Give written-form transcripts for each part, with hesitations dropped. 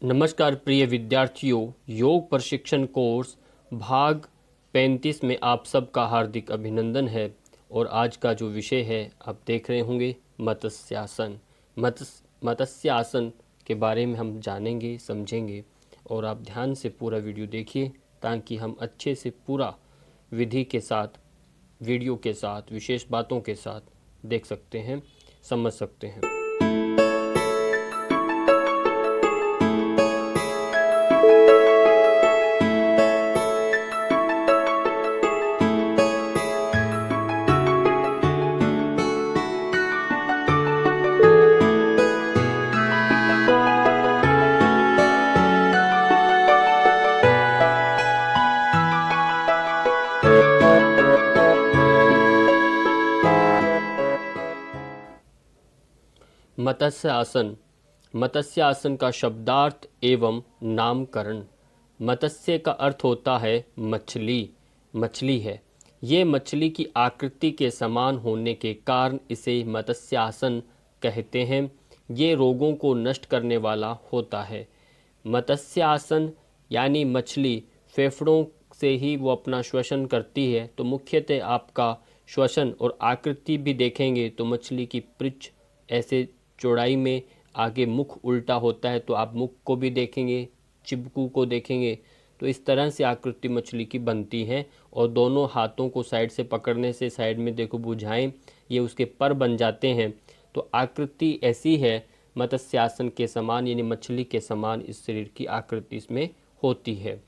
नमस्कार प्रिय विद्यार्थियों, योग प्रशिक्षण कोर्स भाग 35 में आप सबका हार्दिक अभिनंदन है। और आज का जो विषय है आप देख रहे होंगे मत्स्यासन। मत्स्यासन के बारे में हम जानेंगे, समझेंगे और आप ध्यान से पूरा वीडियो देखिए ताकि हम अच्छे से पूरा विधि के साथ, वीडियो के साथ, विशेष बातों के साथ देख सकते हैं, समझ सकते हैं। मत्स्य आसन। मत्स्य आसन का शब्दार्थ एवं नामकरण। मत्स्य का अर्थ होता है मछली, मछली है। ये मछली की आकृति के समान होने के कारण इसे मत्स्य आसन कहते हैं। ये रोगों को नष्ट करने वाला होता है। मत्स्य आसन यानी मछली फेफड़ों से ही वो अपना श्वसन करती है, तो मुख्यतः आपका श्वसन और आकृति भी देखेंगे तो मछली की पृष्ठ ऐसे चौड़ाई में, आगे मुख उल्टा होता है तो आप मुख को भी देखेंगे, चिबकू को देखेंगे। तो इस तरह से आकृति मछली की बनती है और दोनों हाथों को साइड से पकड़ने से, साइड में देखो बुझाएं, ये उसके पर बन जाते हैं। तो आकृति ऐसी है मत्स्यासन के समान, यानी मछली के समान इस शरीर की आकृति इसमें होती है।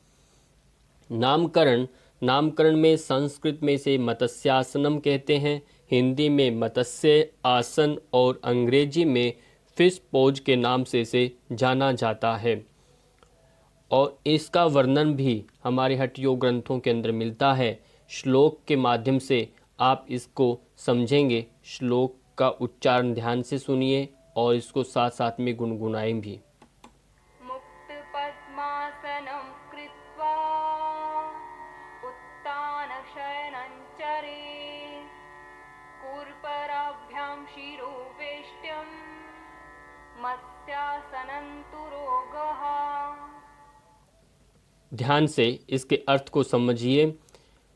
नामकरण। नामकरण में संस्कृत में इसे मत्स्यासनम कहते हैं, हिंदी में मत्स्य आसन और अंग्रेजी में फिश पोज के नाम से इसे जाना जाता है। और इसका वर्णन भी हमारे हठ योग ग्रंथों के अंदर मिलता है। श्लोक के माध्यम से आप इसको समझेंगे। श्लोक का उच्चारण ध्यान से सुनिए और इसको साथ साथ में गुनगुनाएं भी। मुक्त पद्मासनं कृत्वा उत्तान शयनं चरेत् कूर्पराभ्यां शिरोवेष्ट्यं मत्स्यासनं तु रोगः। ध्यान से इसके अर्थ को समझिए।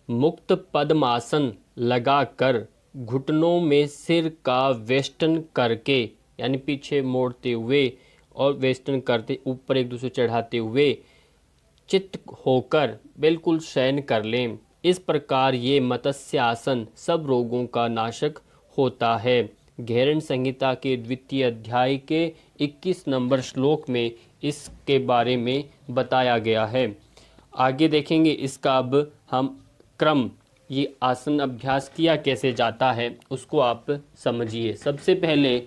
मुक्त पद्मासन लगाकर घुटनों में सिर का वेष्टन करके, यानी पीछे मोड़ते हुए और वेष्टन करते ऊपर एक दूसरे चढ़ाते हुए चित्त होकर बिल्कुल शयन कर लें। इस प्रकार ये मत्स्य आसन सब रोगों का नाशक होता है। घेरन संहिता के द्वितीय अध्याय के 21 नंबर श्लोक में इसके बारे में बताया गया है। आगे देखेंगे इसका अब हम क्रम, ये आसन अभ्यास किया कैसे जाता है उसको आप समझिए। सबसे पहले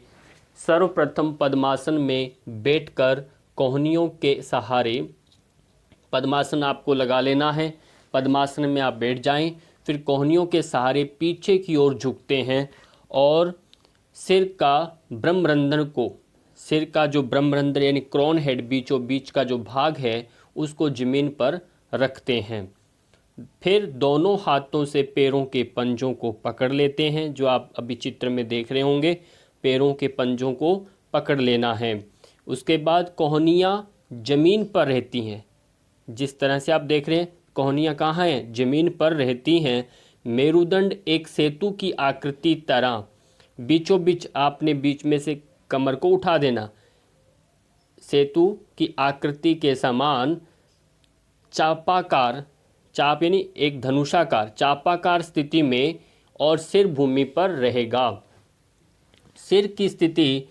सर्वप्रथम पद्मासन में बैठकर कोहनियों के सहारे पद्मासन आपको लगा लेना है। पद्मासन में आप बैठ जाएं, फिर कोहनियों के सहारे पीछे की ओर झुकते हैं और सिर का ब्रह्मरंध्र को, सिर का जो ब्रह्मरंध्र यानी क्रोन हेड, बीचों बीच का जो भाग है उसको जमीन पर रखते हैं। फिर दोनों हाथों से पैरों के पंजों को पकड़ लेते हैं, जो आप अभी चित्र में देख रहे होंगे। पैरों के पंजों को पकड़ लेना है। उसके बाद कोहनियाँ जमीन पर रहती हैं। जिस तरह से आप देख रहे हैं कोहनियाँ कहाँ हैं, जमीन पर रहती हैं। मेरुदंड एक सेतु की आकृति तरह बीचों बीच आपने बीच में से कमर को उठा देना। सेतु की आकृति के समान चापाकार, चाप यानी एक धनुषाकार, चापाकार स्थिति में और सिर भूमि पर रहेगा। सिर की स्थिति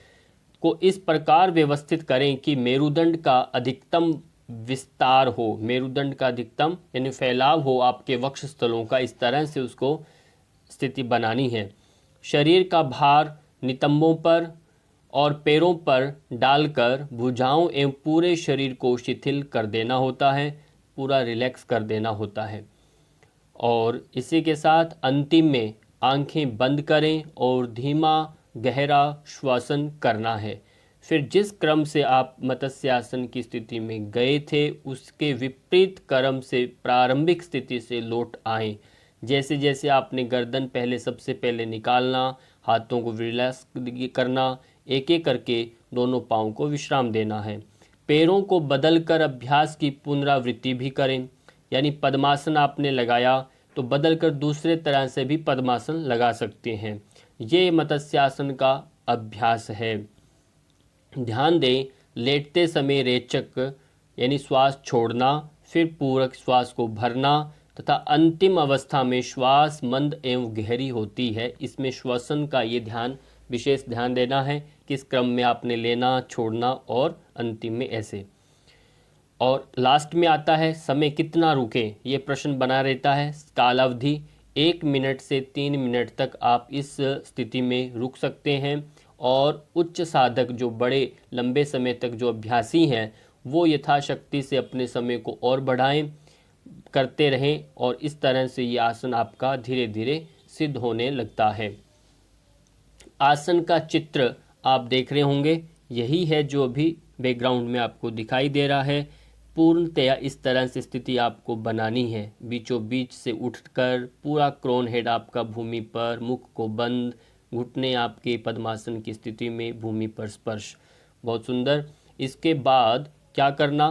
को इस प्रकार व्यवस्थित करें कि मेरुदंड का अधिकतम विस्तार हो, मेरुदंड का अधिकतम यानी फैलाव हो आपके वक्षस्थलों का। इस तरह से उसको स्थिति बनानी है। शरीर का भार नितंबों पर और पैरों पर डालकर भुजाओं एवं पूरे शरीर को शिथिल कर देना होता है, पूरा रिलैक्स कर देना होता है। और इसी के साथ अंतिम में आंखें बंद करें और धीमा गहरा श्वसन करना है। फिर जिस क्रम से आप मत्स्यासन की स्थिति में गए थे उसके विपरीत क्रम से प्रारंभिक स्थिति से लौट आएं। जैसे जैसे आपने गर्दन पहले सबसे पहले निकालना, हाथों को रिलैक्स करना, एक एक करके दोनों पाँव को विश्राम देना है। पैरों को बदलकर अभ्यास की पुनरावृत्ति भी करें। यानी पद्मासन आपने लगाया तो बदलकर दूसरे तरह से भी पद्मासन लगा सकते हैं। ये मत्स्यासन का अभ्यास है। ध्यान दें, लेटते समय रेचक यानी श्वास छोड़ना, फिर पूरक श्वास को भरना तथा अंतिम अवस्था में श्वास मंद एवं गहरी होती है। इसमें श्वसन का ये विशेष ध्यान देना है, किस क्रम में आपने लेना, छोड़ना और अंतिम में ऐसे। और लास्ट में आता है समय कितना रुके, ये प्रश्न बना रहता है। कालावधि 1 मिनट से 3 मिनट तक आप इस स्थिति में रुक सकते हैं। और उच्च साधक जो बड़े लंबे समय तक जो अभ्यासी हैं वो यथाशक्ति से अपने समय को और बढ़ाएं, करते रहें और इस तरह से ये आसन आपका धीरे धीरे सिद्ध होने लगता है। आसन का चित्र आप देख रहे होंगे, यही है जो अभी बैकग्राउंड में आपको दिखाई दे रहा है। पूर्णतया इस तरह से स्थिति आपको बनानी है। बीचों बीच से उठकर पूरा क्रोन हेड आपका भूमि पर, मुख को बंद, घुटने आपके पद्मासन की स्थिति में भूमि पर स्पर्श। बहुत सुंदर। इसके बाद क्या करना,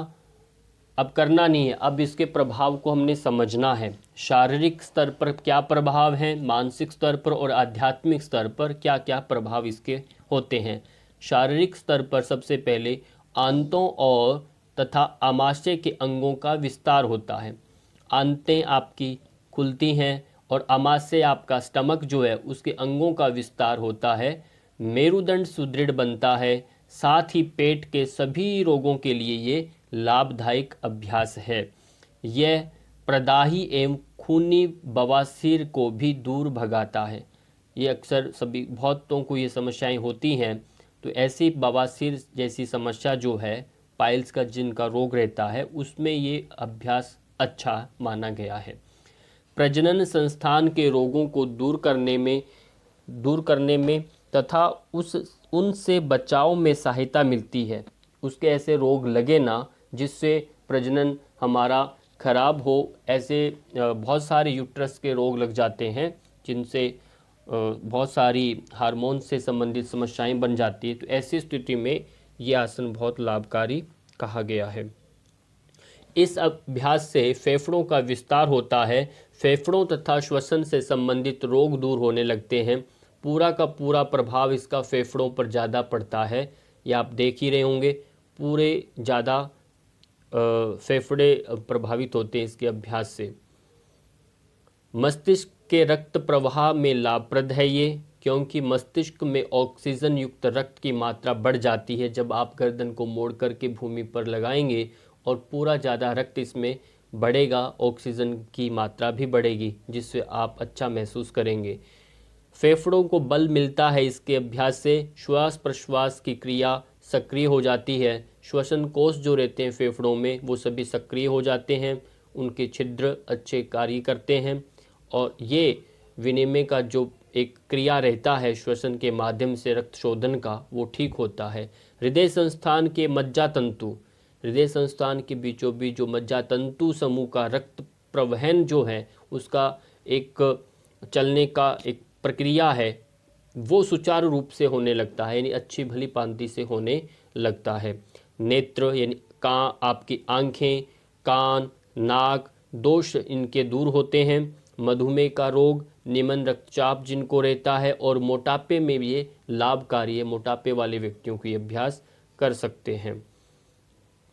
अब करना नहीं है, अब इसके प्रभाव को हमने समझना है। शारीरिक स्तर पर क्या प्रभाव हैं, मानसिक स्तर पर और आध्यात्मिक स्तर पर क्या क्या प्रभाव इसके होते हैं। शारीरिक स्तर पर सबसे पहले आंतों और तथा आमाशय के अंगों का विस्तार होता है। आंतें आपकी खुलती हैं और आमाशय आपका स्टमक जो है उसके अंगों का विस्तार होता है। मेरुदंड सुदृढ़ बनता है। साथ ही पेट के सभी रोगों के लिए ये लाभदायक अभ्यास है। यह प्रदाही एवं खूनी बवासीर को भी दूर भगाता है। ये अक्सर सभी बहुतों को ये समस्याएं होती हैं, तो ऐसी बवासीर जैसी समस्या जो है, पाइल्स का जिनका रोग रहता है, उसमें ये अभ्यास अच्छा माना गया है। प्रजनन संस्थान के रोगों को दूर करने में तथा उनसे बचाव में सहायता मिलती है। उसके ऐसे रोग लगे ना जिससे प्रजनन हमारा खराब हो, ऐसे बहुत सारे यूट्रस के रोग लग जाते हैं जिनसे बहुत सारी हार्मोन से संबंधित समस्याएं बन जाती है। तो ऐसी स्थिति में ये आसन बहुत लाभकारी कहा गया है। इस अभ्यास से फेफड़ों का विस्तार होता है। फेफड़ों तथा श्वसन से संबंधित रोग दूर होने लगते हैं। पूरा का पूरा प्रभाव इसका फेफड़ों पर ज़्यादा पड़ता है। ये आप देख ही रहे होंगे, पूरे ज़्यादा फेफड़े प्रभावित होते हैं इसके अभ्यास से। मस्तिष्क के रक्त प्रवाह में लाभप्रद है ये, क्योंकि मस्तिष्क में ऑक्सीजन युक्त रक्त की मात्रा बढ़ जाती है जब आप गर्दन को मोड़ करके भूमि पर लगाएंगे और पूरा ज़्यादा रक्त इसमें बढ़ेगा, ऑक्सीजन की मात्रा भी बढ़ेगी जिससे आप अच्छा महसूस करेंगे। फेफड़ों को बल मिलता है इसके अभ्यास से। श्वास प्रश्वास की क्रिया सक्रिय हो जाती है। श्वसन कोष जो रहते हैं फेफड़ों में वो सभी सक्रिय हो जाते हैं, उनके छिद्र अच्छे कार्य करते हैं और ये विनिमय का जो एक क्रिया रहता है श्वसन के माध्यम से रक्त शोधन का, वो ठीक होता है। हृदय संस्थान के मज्जातंतु, हृदय संस्थान के बीचों बीच जो मज्जातंतु समूह का रक्त प्रवहन जो है उसका एक चलने का एक प्रक्रिया है, वो सुचारू रूप से होने लगता है, यानी अच्छी भली पांति से होने लगता है। नेत्र यानी आपकी आंखें, कान, नाक दोष इनके दूर होते हैं। मधुमेह का रोग, निम्न रक्तचाप जिनको रहता है और मोटापे में भी ये लाभकारी है। मोटापे वाले व्यक्तियों को ये अभ्यास कर सकते हैं।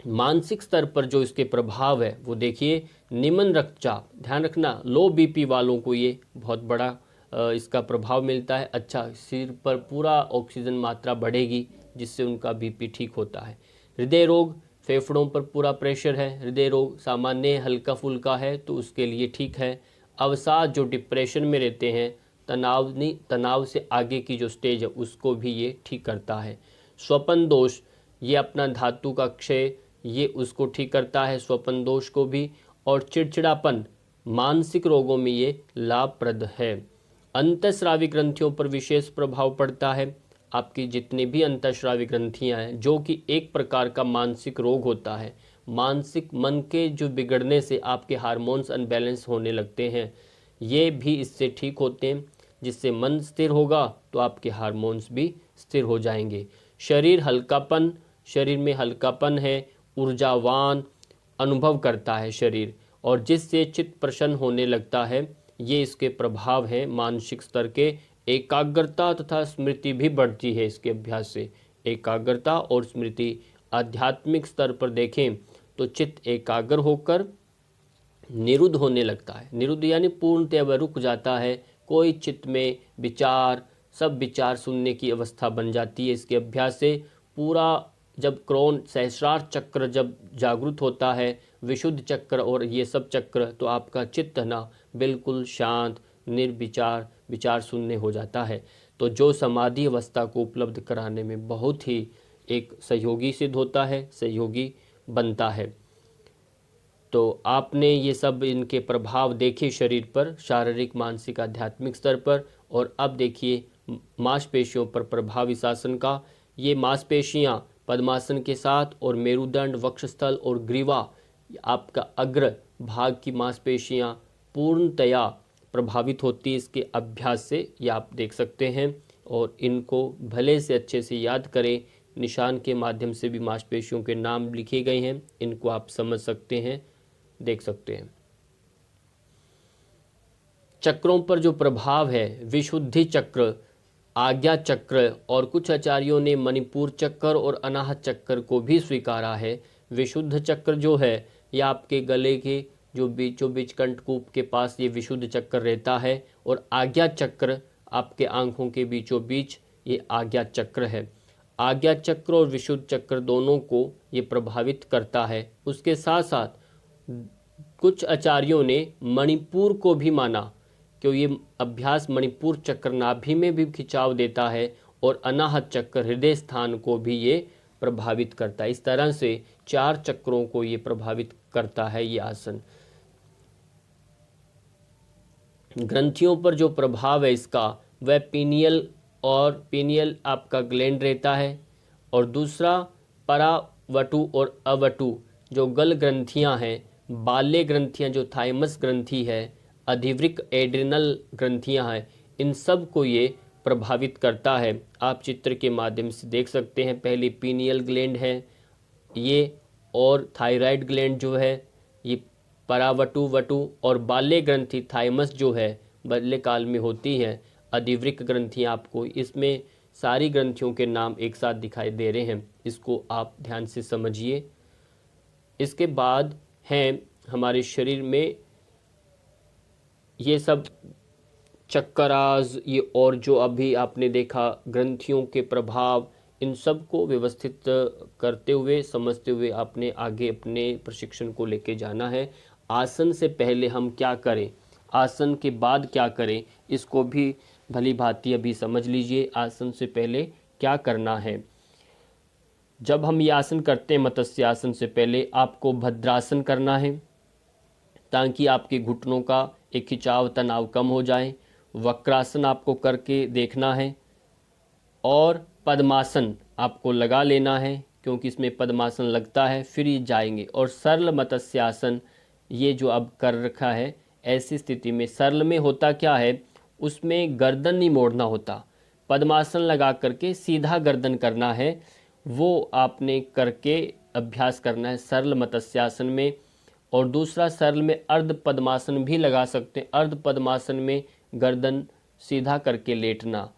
मानसिक स्तर पर जो इसके प्रभाव है वो देखिए, निम्न रक्तचाप, ध्यान रखना लो बीपी वालों को ये बहुत बड़ा इसका प्रभाव मिलता है। अच्छा, सिर पर पूरा ऑक्सीजन मात्रा बढ़ेगी जिससे उनका बीपी ठीक होता है। हृदय रोग, फेफड़ों पर पूरा प्रेशर है, हृदय रोग सामान्य हल्का फुल्का है तो उसके लिए ठीक है। अवसाद जो डिप्रेशन में रहते हैं, तनाव से आगे की जो स्टेज है उसको भी ये ठीक करता है। स्वपन दोष, ये अपना धातु का क्षय, ये उसको ठीक करता है, स्वपन दोष को भी। और चिड़चिड़ापन, मानसिक रोगों में ये लाभप्रद है। अंतःस्रावी ग्रंथियों पर विशेष प्रभाव पड़ता है। आपकी जितनी भी अंतःस्रावी ग्रंथियां हैं, जो कि एक प्रकार का मानसिक रोग होता है, मानसिक मन के जो बिगड़ने से आपके हार्मोन्स अनबैलेंस होने लगते हैं, ये भी इससे ठीक होते हैं। जिससे मन स्थिर होगा तो आपके हार्मोन्स भी स्थिर हो जाएंगे। शरीर हल्कापन, शरीर में हल्कापन है, ऊर्जावान अनुभव करता है शरीर, और जिससे चित्त प्रसन्न होने लगता है। ये इसके प्रभाव हैं। मानसिक स्तर के एकाग्रता तथा स्मृति भी बढ़ती है इसके अभ्यास से। एकाग्रता और स्मृति, आध्यात्मिक स्तर पर देखें तो चित्त एकाग्र होकर निरुद्ध होने लगता है। निरुद्ध यानी पूर्णतः वह रुक जाता है। कोई चित्त में विचार, सब विचार सुनने की अवस्था बन जाती है इसके अभ्यास से। पूरा जब क्रोन सहस्रार चक्र जब जागृत होता है, विशुद्ध चक्र और ये सब चक्र, तो आपका चित्त ना बिल्कुल शांत, निर्विचार, विचार शून्य हो जाता है। तो जो समाधि अवस्था को उपलब्ध कराने में बहुत ही एक सहयोगी सिद्ध होता है, सहयोगी बनता है। तो आपने ये सब इनके प्रभाव देखे शरीर पर, शारीरिक, मानसिक, आध्यात्मिक स्तर पर। और अब देखिए मांसपेशियों पर प्रभाव इस आसन का। ये मांसपेशियां पद्मासन के साथ और मेरुदंड, वक्षस्थल और ग्रीवा, आपका अग्र भाग की मांसपेशियां पूर्णतया प्रभावित होती है इसके अभ्यास से। ये आप देख सकते हैं, और इनको भले से अच्छे से याद करें। निशान के माध्यम से भी मांसपेशियों के नाम लिखे गए हैं, इनको आप समझ सकते हैं, देख सकते हैं। चक्रों पर जो प्रभाव है, विशुद्धि चक्र, आज्ञा चक्र, और कुछ आचार्यों ने मणिपुर चक्र और अनाहत चक्र को भी स्वीकारा है। विशुद्ध चक्र जो है, यह आपके गले के जो बीचों बीच कंठकूप के पास ये विशुद्ध चक्र रहता है, और आज्ञा चक्र आपके आंखों के बीचों बीच ये आज्ञा चक्र है। आज्ञा चक्र और विशुद्ध चक्र दोनों को ये प्रभावित करता है। उसके साथ साथ कुछ आचार्यों ने मणिपुर को भी माना, क्योंकि ये अभ्यास मणिपुर चक्र नाभि में भी खिंचाव देता है, और अनाहत चक्र हृदय स्थान को भी ये प्रभावित करता है। इस तरह से 4 चक्रों को ये प्रभावित करता है ये आसन। ग्रंथियों पर जो प्रभाव है इसका, वह पीनियल, और पीनियल आपका ग्लैंड रहता है, और दूसरा परावटु और अवटु जो गल ग्रंथियां हैं, बाल्य ग्रंथियां जो थाइमस ग्रंथि है, अधिवृक्क एड्रिनल ग्रंथियां हैं, इन सब को ये प्रभावित करता है। आप चित्र के माध्यम से देख सकते हैं। पहले पीनियल ग्लैंड है ये, और थायराइड ग्लैंड जो है ये परावटु वटु, और बाल्य ग्रंथि थाइमस जो है बाल्यकाल में होती है। अधिवृक्क ग्रंथियां आपको इसमें सारी ग्रंथियों के नाम एक साथ दिखाई दे रहे हैं, इसको आप ध्यान से समझिए। इसके बाद हैं हमारे शरीर में ये सब चक्कराज, ये और जो अभी आपने देखा ग्रंथियों के प्रभाव, इन सब को व्यवस्थित करते हुए, समझते हुए आपने आगे अपने प्रशिक्षण को लेके जाना है। आसन से पहले हम क्या करें, आसन के बाद क्या करें, इसको भी भली भांति अभी समझ लीजिए। आसन से पहले क्या करना है। जब हम ये आसन करते हैं, मत्स्य आसन से पहले आपको भद्रासन करना है, ताकि आपके घुटनों का एक खिंचाव, तनाव कम हो जाए। वक्रासन आपको करके देखना है, और पद्मासन आपको लगा लेना है, क्योंकि इसमें पद्मासन लगता है। फिर ये जाएंगे, और सरल मत्स्यासन ये जो अब कर रखा है, ऐसी स्थिति में सरल में होता क्या है, उसमें गर्दन नहीं मोड़ना होता। पद्मासन लगा करके सीधा गर्दन करना है, वो आपने करके अभ्यास करना है सरल मत्स्यासन में। और दूसरा, सरल में अर्ध पद्मासन भी लगा सकते हैं। अर्ध पद्मासन में गर्दन सीधा करके लेटना,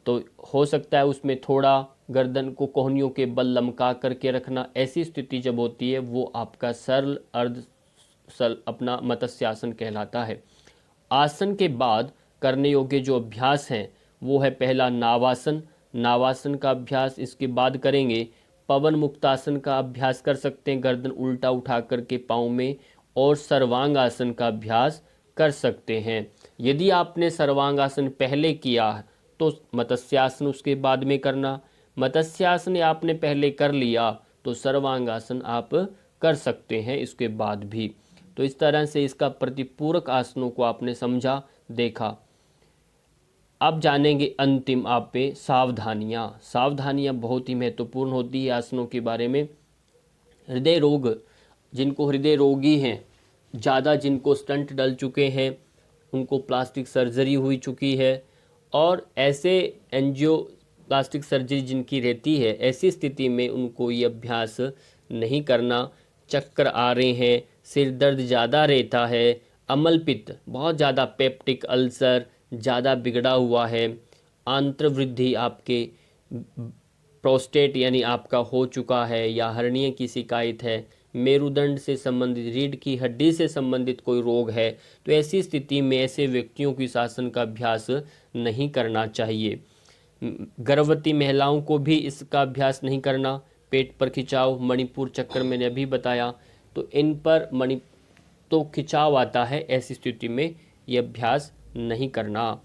तो हो सकता है उसमें थोड़ा गर्दन को कोहनियों के बल लमका करके रखना। ऐसी स्थिति जब होती है, वो आपका सरल अर्ध सरल अपना मत्स्यासन कहलाता है। आसन के बाद करने योग्य जो अभ्यास हैं, वो है पहला नावासन। नावासन का अभ्यास इसके बाद करेंगे। पवन मुक्तासन का अभ्यास कर सकते हैं, गर्दन उल्टा उठा करके पाँव में, और सर्वांग आसन का अभ्यास कर सकते हैं। यदि आपने सर्वांग आसन पहले किया तो मत्स्यासन उसके बाद में करना। मत्स्यासन आपने पहले कर लिया तो सर्वांग आसन आप कर सकते हैं इसके बाद भी। तो इस तरह से इसका प्रतिपूरक आसनों को आपने समझा, देखा। अब जानेंगे अंतिम आप पे सावधानियाँ। सावधानियाँ बहुत ही महत्वपूर्ण होती है आसनों के बारे में। हृदय रोग, जिनको हृदय रोगी हैं, ज़्यादा जिनको स्टंट डल चुके हैं, उनको प्लास्टिक सर्जरी हुई चुकी है, और ऐसे प्लास्टिक सर्जरी जिनकी रहती है, ऐसी स्थिति में उनको ये अभ्यास नहीं करना। चक्कर आ रहे हैं, सिर दर्द ज़्यादा रहता है, अम्ल पित्त बहुत ज़्यादा, पेप्टिक अल्सर ज़्यादा बिगड़ा हुआ है, आंत्र वृद्धि आपके प्रोस्टेट यानी आपका हो चुका है, या हर्निया की शिकायत है, मेरुदंड से संबंधित, रीढ़ की हड्डी से संबंधित कोई रोग है, तो ऐसी स्थिति में ऐसे व्यक्तियों की आसन का अभ्यास नहीं करना चाहिए। गर्भवती महिलाओं को भी इसका अभ्यास नहीं करना। पेट पर खिंचाव, मणिपुर चक्कर मैंने अभी बताया, तो इन पर तो खिंचाव आता है, ऐसी स्थिति में ये अभ्यास नहीं करना।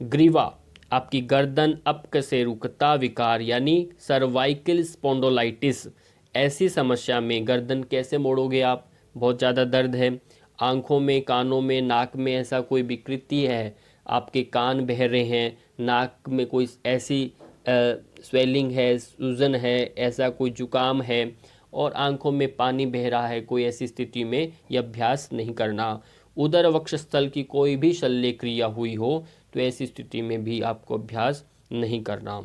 ग्रीवा, आपकी गर्दन अपकशेरुकता विकार यानी सर्वाइकल स्पॉन्डोलाइटिस, ऐसी समस्या में गर्दन कैसे मोड़ोगे आप, बहुत ज़्यादा दर्द है, आंखों में, कानों में, नाक में ऐसा कोई विकृति है, आपके कान बह रहे हैं, नाक में कोई ऐसी स्वेलिंग है, सूजन है, ऐसा कोई जुकाम है, और आंखों में पानी बह रहा है, कोई ऐसी स्थिति में यह अभ्यास नहीं करना। उदर वक्षस्थल की कोई भी शल्य क्रिया हुई हो तो ऐसी स्थिति में भी आपको अभ्यास नहीं करना।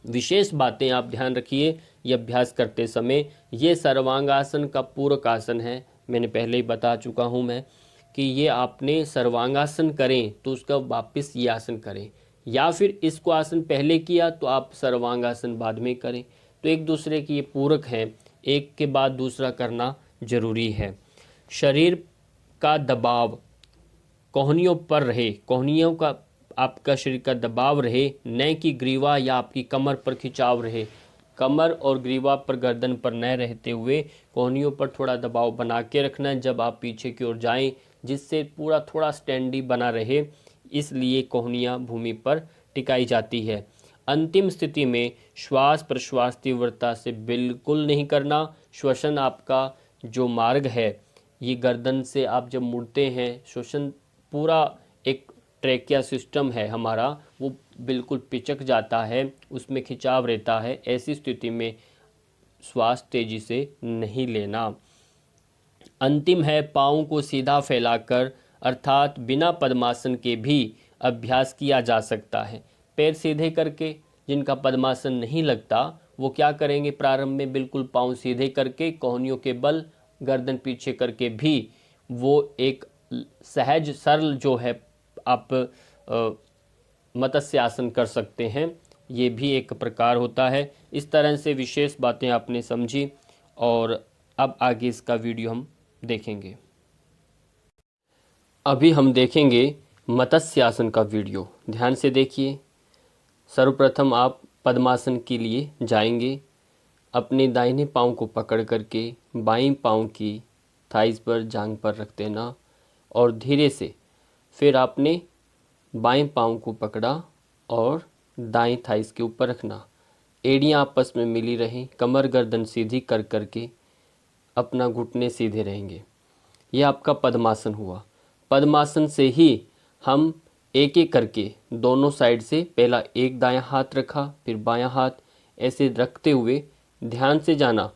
विशेष बातें आप ध्यान रखिए ये अभ्यास करते समय। ये सर्वांगासन का पूरक आसन है, मैंने पहले ही बता चुका हूँ मैं कि ये आपने सर्वांगासन करें तो उसका वापस ये आसन करें, या फिर इसको आसन पहले किया तो आप सर्वांगासन बाद में करें। तो एक दूसरे की ये पूरक हैं, एक के बाद दूसरा करना जरूरी है। शरीर का दबाव कोहनियों पर रहे, कोहनियों का आपका शरीर का दबाव रहे, न कि ग्रीवा या आपकी कमर पर खिंचाव रहे। कमर और ग्रीवा पर, गर्दन पर न रहते हुए कोहनियों पर थोड़ा दबाव बना के रखना है जब आप पीछे की ओर जाएं, जिससे पूरा थोड़ा स्टैंडी बना रहे, इसलिए कोहनियाँ भूमि पर टिकाई जाती है। अंतिम स्थिति में श्वास प्रश्वास तीव्रता से बिल्कुल नहीं करना। श्वसन आपका जो मार्ग है, ये गर्दन से आप जब मुड़ते हैं, श्वसन पूरा एक ट्रैकिया सिस्टम है हमारा, वो बिल्कुल पिचक जाता है, उसमें खिंचाव रहता है। ऐसी स्थिति में श्वास तेजी से नहीं लेना। अंतिम है, पाँव को सीधा फैलाकर अर्थात बिना पद्मासन के भी अभ्यास किया जा सकता है। पैर सीधे करके, जिनका पद्मासन नहीं लगता वो क्या करेंगे, प्रारंभ में बिल्कुल पाँव सीधे करके कोहनियों के बल गर्दन पीछे करके भी वो एक सहज सरल जो है आप मत्स्य आसन कर सकते हैं। ये भी एक प्रकार होता है। इस तरह से विशेष बातें आपने समझी, और अब आगे इसका वीडियो हम देखेंगे। अभी हम देखेंगे मत्स्य आसन का वीडियो, ध्यान से देखिए। सर्वप्रथम आप पद्मासन के लिए जाएंगे। अपने दाहिने पाँव को पकड़ करके बाईं पाँव की थाइस पर, जांघ पर रख देना, और धीरे से फिर आपने बाएं पाँव को पकड़ा और दाएं थाइस के ऊपर रखना। एड़ियाँ आपस में मिली रहें, कमर गर्दन सीधी कर करके अपना घुटने सीधे रहेंगे। यह आपका पद्मासन हुआ। पद्मासन से ही हम एक एक करके दोनों साइड से, पहला एक दायां हाथ रखा, फिर बायां हाथ, ऐसे रखते हुए ध्यान से जाना,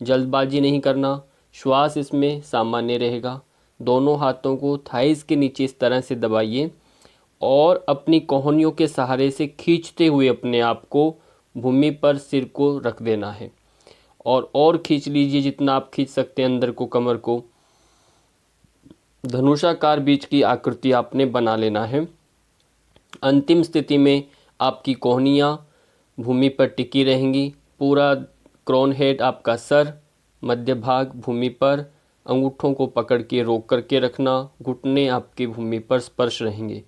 जल्दबाजी नहीं करना। श्वास इसमें सामान्य रहेगा। दोनों हाथों को थाइस के नीचे इस तरह से दबाइए और अपनी कोहनियों के सहारे से खींचते हुए अपने आप को भूमि पर सिर को रख देना है, और खींच लीजिए जितना आप खींच सकते हैं अंदर को, कमर को। धनुषाकार बीच की आकृति आपने बना लेना है। अंतिम स्थिति में आपकी कोहनियाँ भूमि पर टिकी रहेंगी। पूरा क्रोन हेड, आपका सर, मध्य भाग भूमि पर, अंगूठों को पकड़ के रोक करके रखना, घुटने आपकी भूमि पर स्पर्श रहेंगे।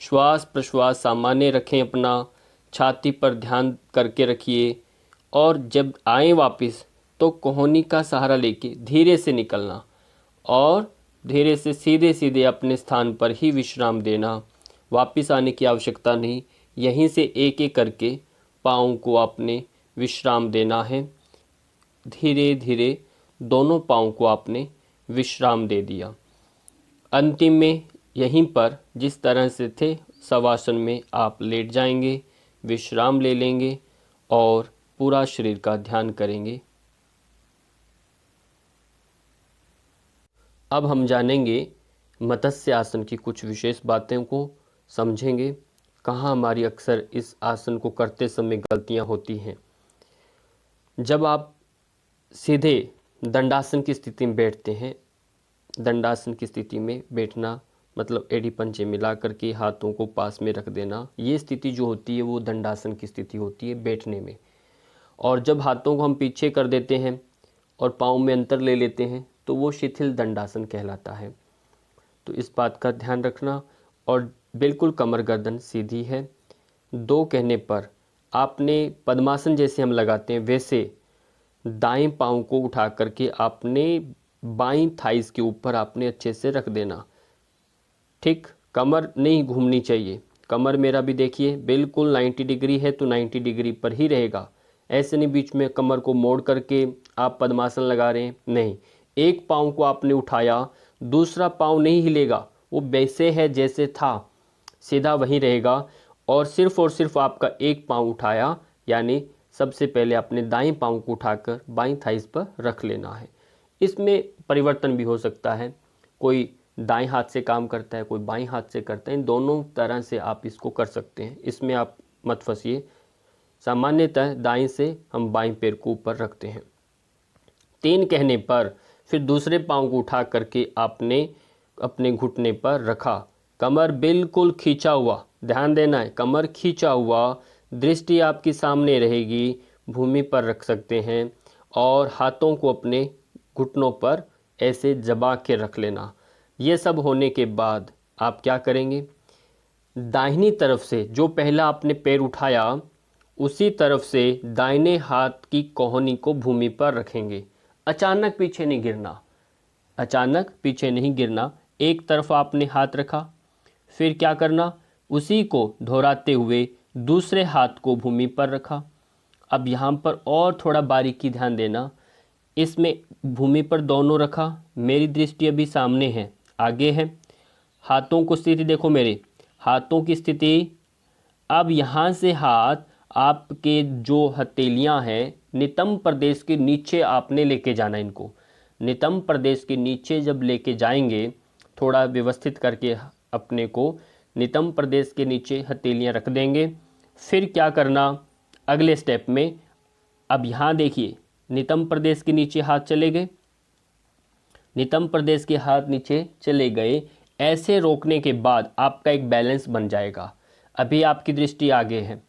श्वास प्रश्वास सामान्य रखें अपना, छाती पर ध्यान करके रखिए, और जब आए वापस तो कोहनी का सहारा लेके धीरे से निकलना, और धीरे से सीधे सीधे अपने स्थान पर ही विश्राम देना। वापस आने की आवश्यकता नहीं, यहीं से एक एक करके पाँव को आपने विश्राम देना है। धीरे धीरे दोनों पाँव को आपने विश्राम दे दिया। अंतिम में यहीं पर जिस तरह से थे शवासन में आप लेट जाएंगे, विश्राम ले लेंगे और पूरा शरीर का ध्यान करेंगे। अब हम जानेंगे मत्स्य आसन की कुछ विशेष बातों को समझेंगे। कहाँ हमारी अक्सर इस आसन को करते समय गलतियाँ होती हैं। जब आप सीधे दंडासन की स्थिति में बैठते हैं, दंडासन की स्थिति में बैठना मतलब एड़ी पंजे मिला करके हाथों को पास में रख देना, ये स्थिति जो होती है वो दंडासन की स्थिति होती है बैठने में। और जब हाथों को हम पीछे कर देते हैं और पाँव में अंतर ले लेते हैं तो वो शिथिल दंडासन कहलाता है। तो इस बात का ध्यान रखना। और बिल्कुल कमर गर्दन सीधी है। 2 कहने पर आपने पद्मासन जैसे हम लगाते हैं वैसे दाएं पाँव को उठा करके आपने बाईं थाइस के ऊपर आपने अच्छे से रख देना। ठीक, कमर नहीं घूमनी चाहिए। कमर मेरा भी देखिए बिल्कुल 90 डिग्री है तो 90 डिग्री पर ही रहेगा। ऐसे नहीं बीच में कमर को मोड़ करके आप पद्मासन लगा रहे हैं, नहीं। एक पाँव को आपने उठाया, दूसरा पाँव नहीं हिलेगा, वो वैसे है जैसे था, सीधा वहीं रहेगा। और सिर्फ आपका एक पाँव उठाया, यानी सबसे पहले अपने दाएं पाँव को उठाकर बाईं थाइस पर रख लेना है। इसमें परिवर्तन भी हो सकता है, कोई दाएं हाथ से काम करता है, कोई बाएं हाथ से करता है। इन दोनों तरह से आप इसको कर सकते हैं, इसमें आप मत फंसिए। सामान्यतः दाएं से हम बाएं पैर को ऊपर रखते हैं। 3 कहने पर फिर दूसरे पाँव को उठा करके आपने अपने घुटने पर रखा, कमर बिल्कुल खींचा हुआ, ध्यान देना है, कमर खींचा हुआ, दृष्टि आपकी सामने रहेगी, भूमि पर रख सकते हैं। और हाथों को अपने घुटनों पर ऐसे दबा के रख लेना। ये सब होने के बाद आप क्या करेंगे, दाहिनी तरफ से जो पहला आपने पैर उठाया उसी तरफ से दाहिने हाथ की कोहनी को भूमि पर रखेंगे। अचानक पीछे नहीं गिरना, अचानक पीछे नहीं गिरना। एक तरफ आपने हाथ रखा, फिर क्या करना, उसी को दोहराते हुए दूसरे हाथ को भूमि पर रखा। अब यहाँ पर और थोड़ा बारीकी ध्यान देना, इसमें भूमि पर दोनों रखा, मेरी दृष्टि अभी सामने है, आगे है। हाथों को स्थिति देखो, मेरे हाथों की स्थिति। अब यहाँ से हाथ आपके जो हथेलियाँ हैं नितंब प्रदेश के नीचे आपने लेके जाना। इनको नितंब प्रदेश के नीचे जब लेके जाएंगे, थोड़ा व्यवस्थित करके अपने को नितंब प्रदेश के नीचे हथेलियाँ रख देंगे। फिर क्या करना अगले स्टेप में, अब यहाँ देखिए नितंब प्रदेश के नीचे हाथ चले गए, नितंब प्रदेश के हाथ नीचे चले गए। ऐसे रोकने के बाद आपका एक बैलेंस बन जाएगा। अभी आपकी दृष्टि आगे है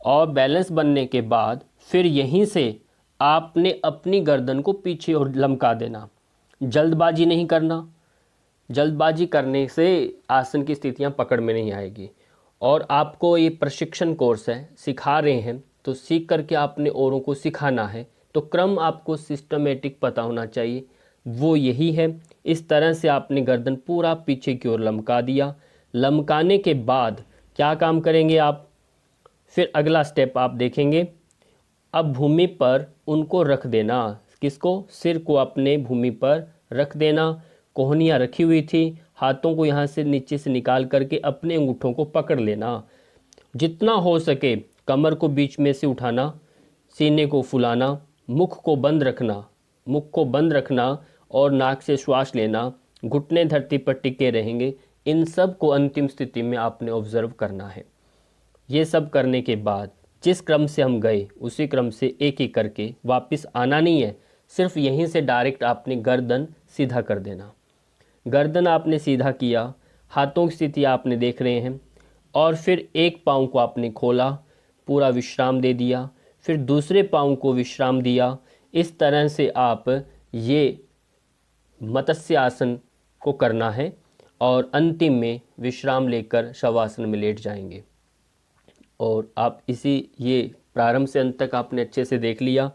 और बैलेंस बनने के बाद फिर यहीं से आपने अपनी गर्दन को पीछे और लमका देना। जल्दबाजी नहीं करना, जल्दबाजी करने से आसन की स्थितियां पकड़ में नहीं आएगी। और आपको ये प्रशिक्षण कोर्स है, सिखा रहे हैं तो सीख करके आपने औरों को सिखाना है, तो क्रम आपको सिस्टमेटिक पता होना चाहिए, वो यही है। इस तरह से आपने गर्दन पूरा पीछे की ओर लमका दिया। लमकाने के बाद क्या काम करेंगे आप, फिर अगला स्टेप आप देखेंगे। अब भूमि पर उनको रख देना, किसको, सिर को अपने भूमि पर रख देना। कोहनियाँ रखी हुई थी, हाथों को यहाँ से नीचे से निकाल करके अपने अंगूठों को पकड़ लेना। जितना हो सके कमर को बीच में से उठाना, सीने को फुलाना, मुख को बंद रखना, मुख को बंद रखना और नाक से श्वास लेना। घुटने धरती पर टिके रहेंगे। इन सब को अंतिम स्थिति में आपने ऑब्जर्व करना है। ये सब करने के बाद जिस क्रम से हम गए उसी क्रम से एक एक करके वापस आना नहीं है, सिर्फ यहीं से डायरेक्ट आपने गर्दन सीधा कर देना। गर्दन आपने सीधा किया, हाथों की स्थिति आपने देख रहे हैं, और फिर एक पाँव को आपने खोला, पूरा विश्राम दे दिया, फिर दूसरे पाँव को विश्राम दिया। इस तरह से आप ये मत्स्य आसन को करना है और अंतिम में विश्राम लेकर शवासन में लेट जाएंगे। और आप इसी ये प्रारंभ से अंत तक आपने अच्छे से देख लिया,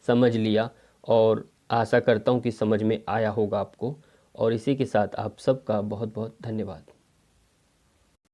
समझ लिया, और आशा करता हूँ कि समझ में आया होगा आपको। और इसी के साथ आप सबका बहुत बहुत धन्यवाद।